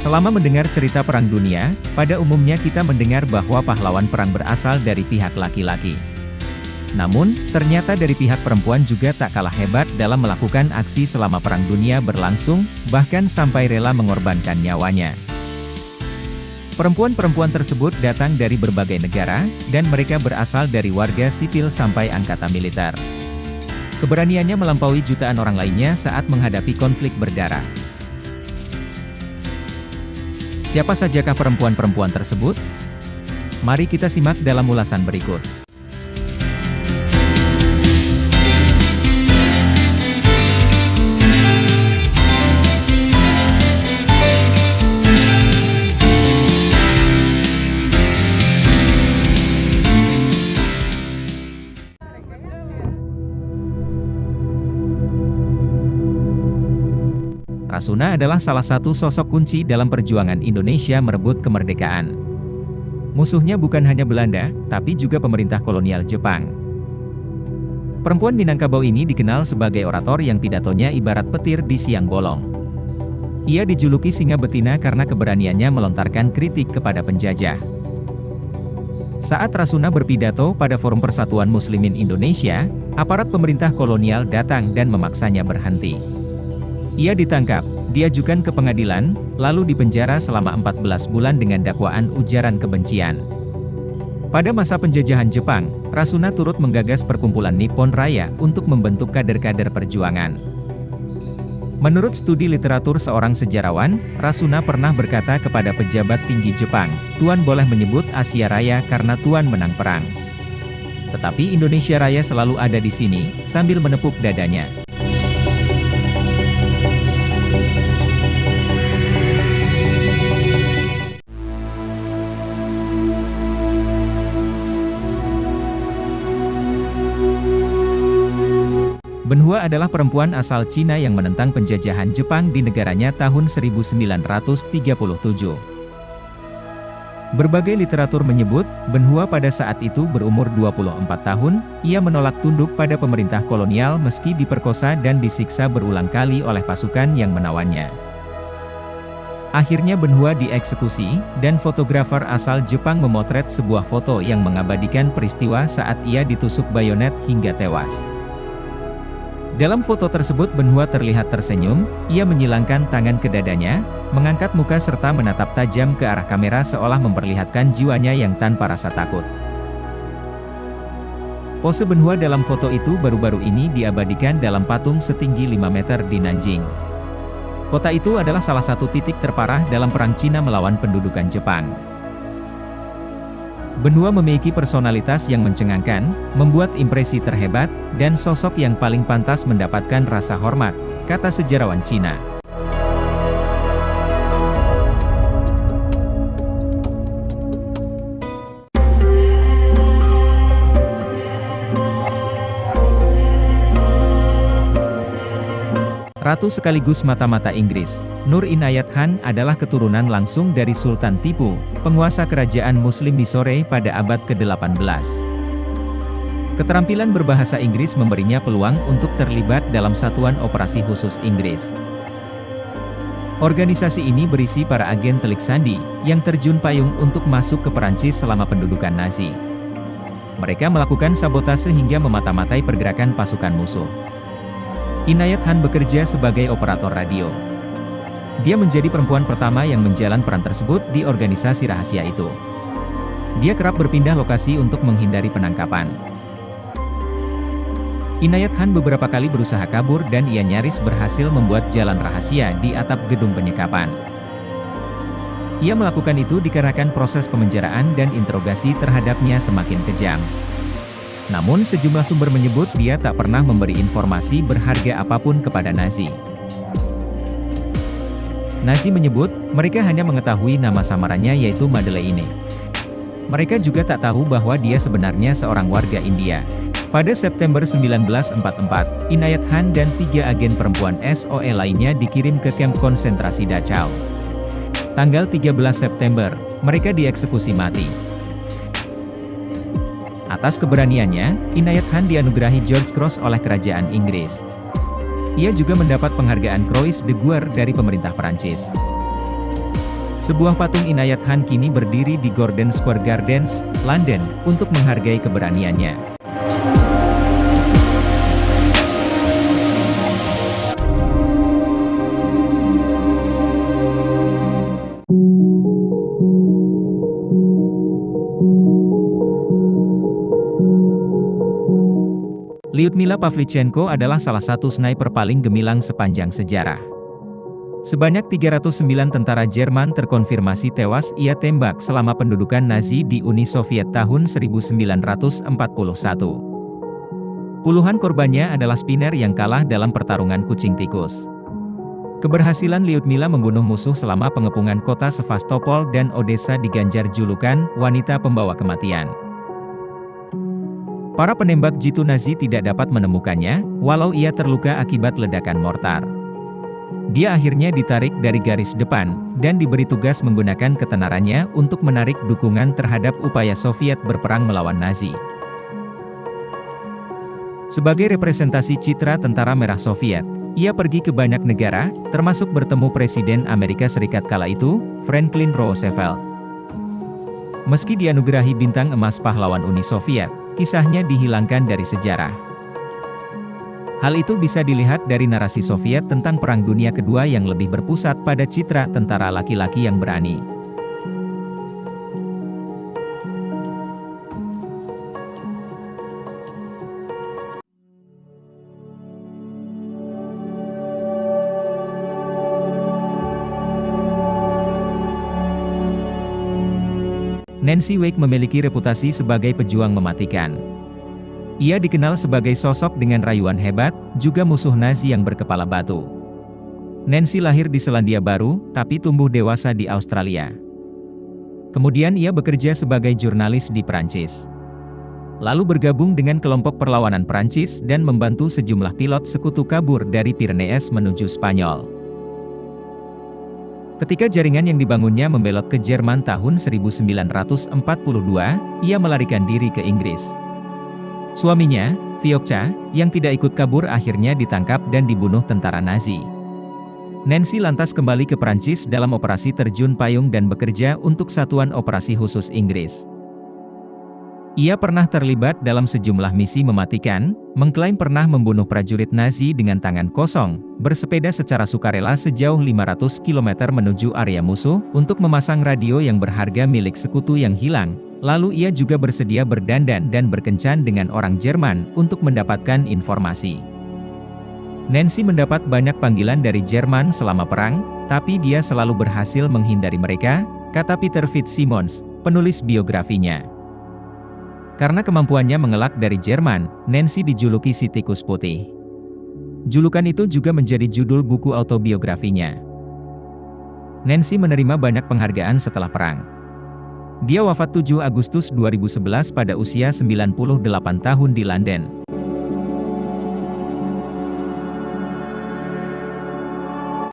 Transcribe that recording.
Selama mendengar cerita Perang Dunia, pada umumnya kita mendengar bahwa pahlawan perang berasal dari pihak laki-laki. Namun, ternyata dari pihak perempuan juga tak kalah hebat dalam melakukan aksi selama Perang Dunia berlangsung, bahkan sampai rela mengorbankan nyawanya. Perempuan-perempuan tersebut datang dari berbagai negara, dan mereka berasal dari warga sipil sampai angkatan militer. Keberaniannya melampaui jutaan orang lainnya saat menghadapi konflik berdarah. Siapa sajakah perempuan-perempuan tersebut? Mari kita simak dalam ulasan berikut. Rasuna adalah salah satu sosok kunci dalam perjuangan Indonesia merebut kemerdekaan. Musuhnya bukan hanya Belanda, tapi juga pemerintah kolonial Jepang. Perempuan Minangkabau ini dikenal sebagai orator yang pidatonya ibarat petir di siang bolong. Ia dijuluki singa betina karena keberaniannya melontarkan kritik kepada penjajah. Saat Rasuna berpidato pada Forum Persatuan Muslimin Indonesia, aparat pemerintah kolonial datang dan memaksanya berhenti. Ia ditangkap, diajukan ke pengadilan, lalu dipenjara selama 14 bulan dengan dakwaan ujaran kebencian. Pada masa penjajahan Jepang, Rasuna turut menggagas perkumpulan Nippon Raya untuk membentuk kader-kader perjuangan. Menurut studi literatur seorang sejarawan, Rasuna pernah berkata kepada pejabat tinggi Jepang, "Tuan boleh menyebut Asia Raya karena Tuan menang perang. Tetapi Indonesia Raya selalu ada di sini," sambil menepuk dadanya. Benhua adalah perempuan asal Cina yang menentang penjajahan Jepang di negaranya tahun 1937. Berbagai literatur menyebut, Benhua pada saat itu berumur 24 tahun, ia menolak tunduk pada pemerintah kolonial meski diperkosa dan disiksa berulang kali oleh pasukan yang menawannya. Akhirnya Benhua dieksekusi, dan fotografer asal Jepang memotret sebuah foto yang mengabadikan peristiwa saat ia ditusuk bayonet hingga tewas. Dalam foto tersebut Benhua terlihat tersenyum, ia menyilangkan tangan ke dadanya, mengangkat muka serta menatap tajam ke arah kamera seolah memperlihatkan jiwanya yang tanpa rasa takut. Pose Benhua dalam foto itu baru-baru ini diabadikan dalam patung setinggi 5 meter di Nanjing. Kota itu adalah salah satu titik terparah dalam perang Cina melawan pendudukan Jepang. Benhua memiliki personalitas yang mencengangkan, membuat impresi terhebat, dan sosok yang paling pantas mendapatkan rasa hormat, kata sejarawan Cina. Ratu sekaligus mata-mata Inggris, Nur Inayat Khan adalah keturunan langsung dari Sultan Tipu, penguasa kerajaan Muslim di Sore pada abad ke-18. Keterampilan berbahasa Inggris memberinya peluang untuk terlibat dalam satuan operasi khusus Inggris. Organisasi ini berisi para agen telik sandi, yang terjun payung untuk masuk ke Perancis selama pendudukan Nazi. Mereka melakukan sabotase hingga memata-matai pergerakan pasukan musuh. Inayat Khan bekerja sebagai operator radio. Dia menjadi perempuan pertama yang menjalan peran tersebut di organisasi rahasia itu. Dia kerap berpindah lokasi untuk menghindari penangkapan. Inayat Khan beberapa kali berusaha kabur dan ia nyaris berhasil membuat jalan rahasia di atap gedung penyekapan. Ia melakukan itu dikarenakan proses pemenjaraan dan interogasi terhadapnya semakin kejam. Namun sejumlah sumber menyebut dia tak pernah memberi informasi berharga apapun kepada Nazi. Nazi menyebut, mereka hanya mengetahui nama samarannya yaitu Madeleine. Mereka juga tak tahu bahwa dia sebenarnya seorang warga India. Pada September 1944, Inayat Khan dan 3 agen perempuan SOE lainnya dikirim ke kamp konsentrasi Dachau. Tanggal 13 September, mereka dieksekusi mati. Atas keberaniannya, Inayat Khan dianugerahi George Cross oleh kerajaan Inggris. Ia juga mendapat penghargaan Croix de Guerre dari pemerintah Perancis. Sebuah patung Inayat Khan kini berdiri di Gordon Square Gardens, London, untuk menghargai keberaniannya. Lyudmila Pavlichenko adalah salah satu sniper paling gemilang sepanjang sejarah. Sebanyak 309 tentara Jerman terkonfirmasi tewas ia tembak selama pendudukan Nazi di Uni Soviet tahun 1941. Puluhan korbannya adalah spinner yang kalah dalam pertarungan kucing tikus. Keberhasilan Lyudmila membunuh musuh selama pengepungan kota Sevastopol dan Odessa diganjar julukan wanita pembawa kematian. Para penembak jitu Nazi tidak dapat menemukannya, walau ia terluka akibat ledakan mortar. Dia akhirnya ditarik dari garis depan, dan diberi tugas menggunakan ketenarannya untuk menarik dukungan terhadap upaya Soviet berperang melawan Nazi. Sebagai representasi citra tentara merah Soviet, ia pergi ke banyak negara, termasuk bertemu Presiden Amerika Serikat kala itu, Franklin Roosevelt. Meski dianugerahi bintang emas pahlawan Uni Soviet, kisahnya dihilangkan dari sejarah. Hal itu bisa dilihat dari narasi Soviet tentang Perang Dunia Kedua yang lebih berpusat pada citra tentara laki-laki yang berani. Nancy Wake memiliki reputasi sebagai pejuang mematikan. Ia dikenal sebagai sosok dengan rayuan hebat, juga musuh Nazi yang berkepala batu. Nancy lahir di Selandia Baru, tapi tumbuh dewasa di Australia. Kemudian ia bekerja sebagai jurnalis di Prancis. Lalu bergabung dengan kelompok perlawanan Prancis dan membantu sejumlah pilot sekutu kabur dari Pyrenees menuju Spanyol. Ketika jaringan yang dibangunnya membelot ke Jerman tahun 1942, ia melarikan diri ke Inggris. Suaminya, Vyokcha, yang tidak ikut kabur akhirnya ditangkap dan dibunuh tentara Nazi. Nancy lantas kembali ke Prancis dalam operasi terjun payung dan bekerja untuk Satuan Operasi Khusus Inggris. Ia pernah terlibat dalam sejumlah misi mematikan, mengklaim pernah membunuh prajurit Nazi dengan tangan kosong, bersepeda secara sukarela sejauh 500 km menuju area musuh, untuk memasang radio yang berharga milik sekutu yang hilang. Lalu ia juga bersedia berdandan dan berkencan dengan orang Jerman untuk mendapatkan informasi. Nancy mendapat banyak panggilan dari Jerman selama perang, tapi dia selalu berhasil menghindari mereka, kata Peter Fitzsimmons, penulis biografinya. Karena kemampuannya mengelak dari Jerman, Nancy dijuluki si tikus putih. Julukan itu juga menjadi judul buku autobiografinya. Nancy menerima banyak penghargaan setelah perang. Dia wafat 7 Agustus 2011 pada usia 98 tahun di London.